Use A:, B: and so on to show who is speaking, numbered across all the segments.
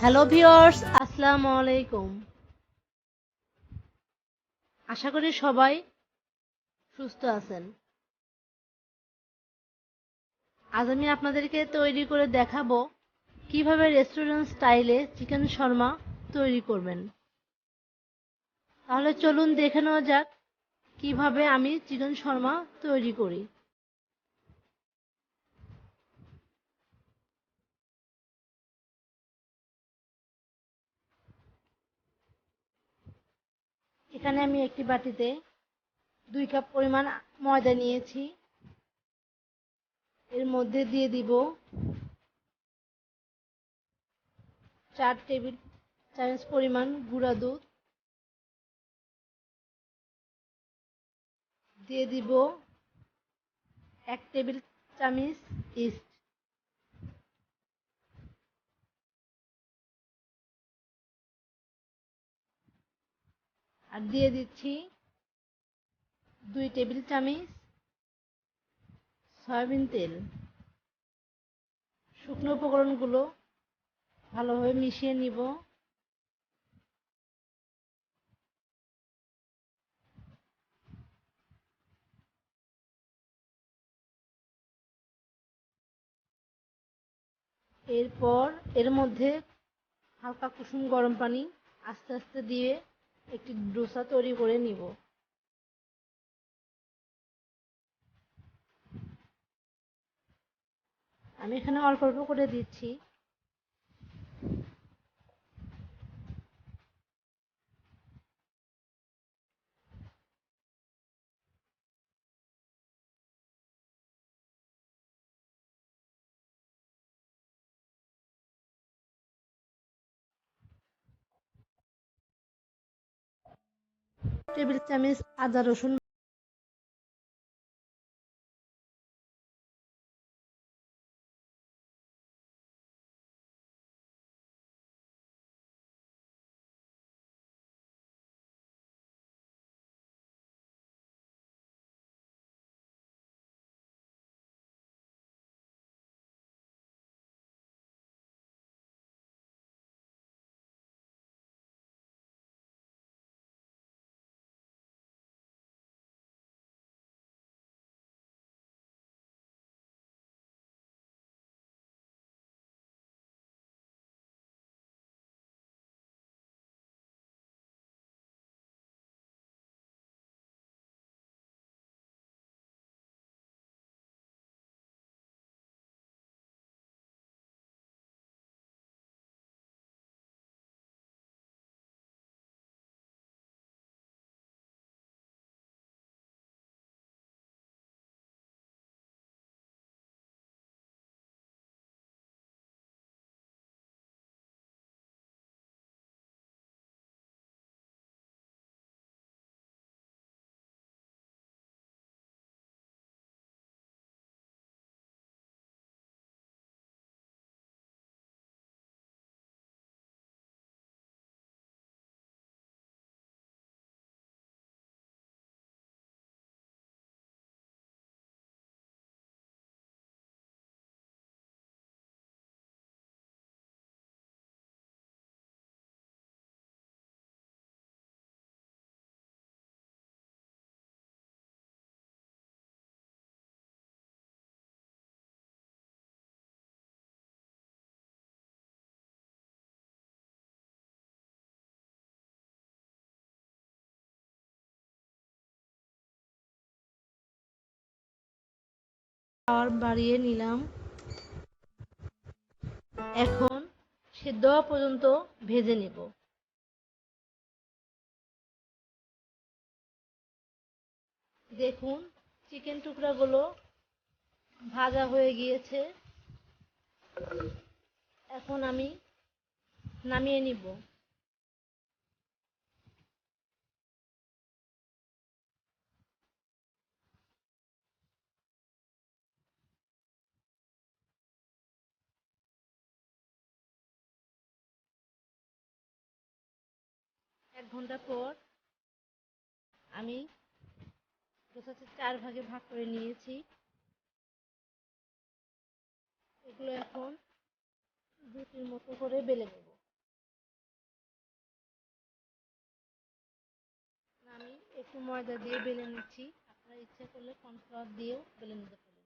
A: Hello viewers, আসসালামু আলাইকুম। আশা করি সবাই সুস্থ আছেন। আজ আমি আপনাদেরকে তৈরি করে দেখাবো কিভাবে রেস্টুরেন্ট স্টাইলে চিকেন শর্মা তৈরি করবেন। তাহলে চলুন দেখে নেওয়া যাক কিভাবে আমি চিকেন শর্মা তৈরি করি। এখানে আমি একটি বাটিতে 2 কাপ পরিমাণ ময়দা নিয়েছি। এর মধ্যে দিয়ে দিব 4 টেবিল চামচ পরিমাণ গুঁড়া দুধ, দিয়ে দিব 1 টেবিল চামচ ইস্ট, আর দিয়ে দিচ্ছি 2 টেবিল চামচ সয়াবিন তেল। শুকনো উপকরণগুলো ভালোভাবে মিশিয়ে নিব। এরপর এর মধ্যে হালকা কুসুম গরম পানি আস্তে আস্তে দিয়ে একটি ডোসা তৈরি করে নিব। আমি এখানে অল্প অল্প করে দিচ্ছি। টেবিল চামচ আদা রসুন আর বাড়িয়ে নিলাম। এখন সেদ্ধ হওয়া পর্যন্ত ভেজে নেব। দেখুন চিকেন টুকরাগুলো ভাজা হয়ে গিয়েছে। এখন আমি নামিয়ে নিব। এক ঘন্টা পর আমি ডোসাটি 4 ভাগে ভাগ করে নিয়েছি। এগুলো এখন রুটির মতো করে বেলে নেব। একটু ময়দা দিয়ে বেলে নিচ্ছি। আপনারা ইচ্ছা করলে কর্নফ্লাওয়ার দিয়েও বেলে নিতে পারেন।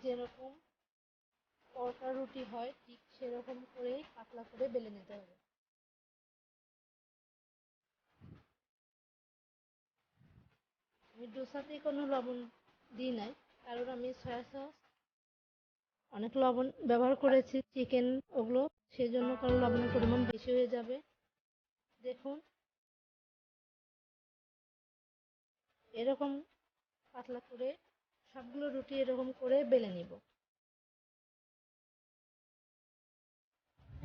A: যেরকম পরোটা রুটি হয় ঠিক সেরকম করেই পাতলা করে বেলে নিতে হবে। আমি ডোসাতে কোনো লবণ দিই নাই, কারণ আমি সয়া সস অনেক লবণ ব্যবহার করেছি চিকেন ওগুলো, সেজন্য কারণ লবণের পরিমাণ বেশি হয়ে যাবে। দেখুন এরকম পাতলা করে সবগুলো রুটি এরকম করে বেলে নিব।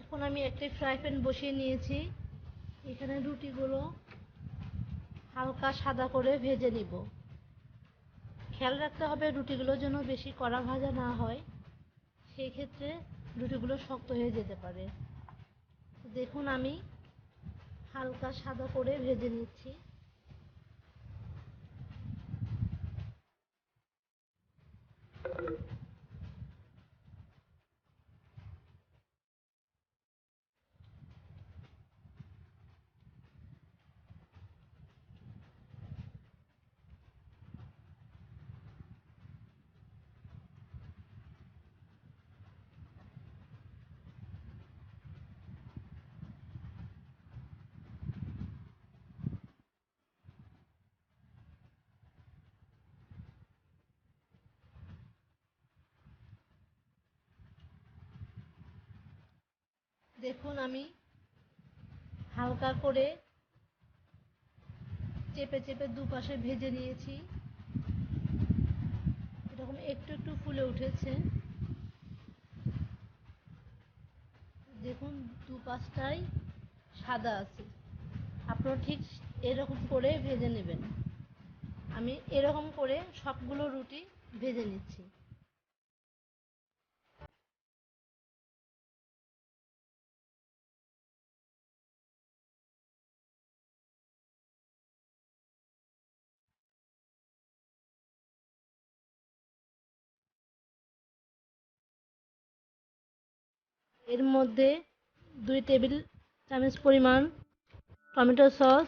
A: এখন আমি একটি ফ্রাই প্যান বসিয়ে নিয়েছি, এখানে রুটিগুলো হালকা সাদা করে ভেজে নিব। খেয়াল রাখতে হবে রুটিগুলো যেন বেশি কড়া ভাজা না হয়, সেই ক্ষেত্রে রুটিগুলো শক্ত হয়ে যেতে পারে। দেখুন আমি হালকা সাদা করে ভেজে নিচ্ছি। দেখুন আমি হালকা করে চেপে চেপে দুপাশে ভেজে নিয়েছি, এরকম একটু একটু ফুলে উঠেছে। দেখুন দুপাশটাই সাদা আছে, আপনারা ঠিক এরকম করে ভেজে নেবেন। আমি এরকম করে সবগুলো রুটি ভেজে নিচ্ছি। এর মধ্যে 2 টেবিল চামচ পরিমাণ টমেটো সস,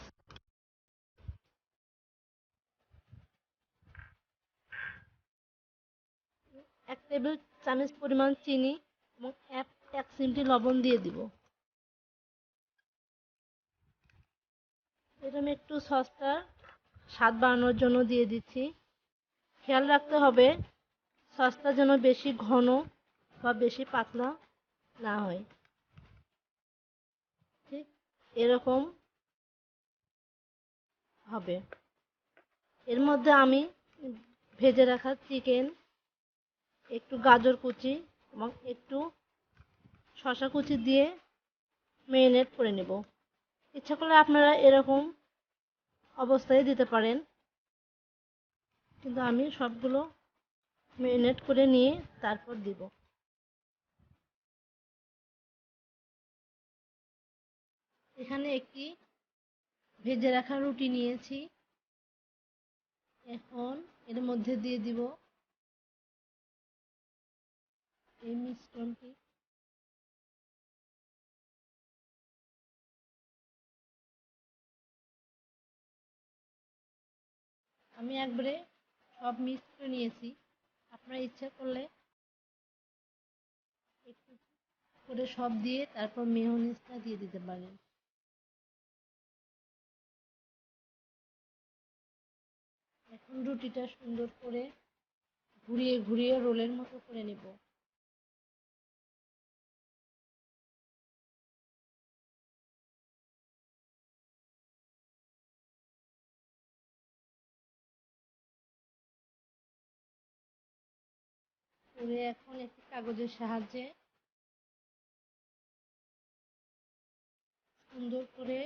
A: 1 টেবিল চামচ পরিমাণ চিনি এবং 1 চিমটি লবণ দিয়ে দিব। এটা আমি একটু সসটা স্বাদ বাড়ানোর জন্য দিয়ে দিচ্ছি। খেয়াল রাখতে হবে সসটা যেন বেশি ঘন বা বেশি পাতলা না হয়। ঠিক এরকম হবে। এর মধ্যে আমি ভেজে রাখা চিকেন, একটু গাজর কুচি এবং একটু শসা কুচি দিয়ে মেরিনেট করে নেব। ইচ্ছা করলে আপনারা এরকম অবস্থায় দিতে পারেন, কিন্তু আমি সবগুলো মেরিনেট করে নিয়ে তারপর দিব। এখানে একটি ভেজে রাখা রুটি নিয়েছি, এখন এর মধ্যে দিয়ে দিব এই মিশ্রণটি। আমি একবারে সব মিক্স করে নিয়েছি, আপনারা ইচ্ছা করলে একটু করে সব দিয়ে তারপর মেয়োনিজটা দিয়ে দিতে পারেন। এখন রুটিটা সুন্দর করে ঘুরিয়ে ঘুরিয়ে রোলের মতো করে নেব। করে এখন একটি কাগজের সাহায্যে সুন্দর করে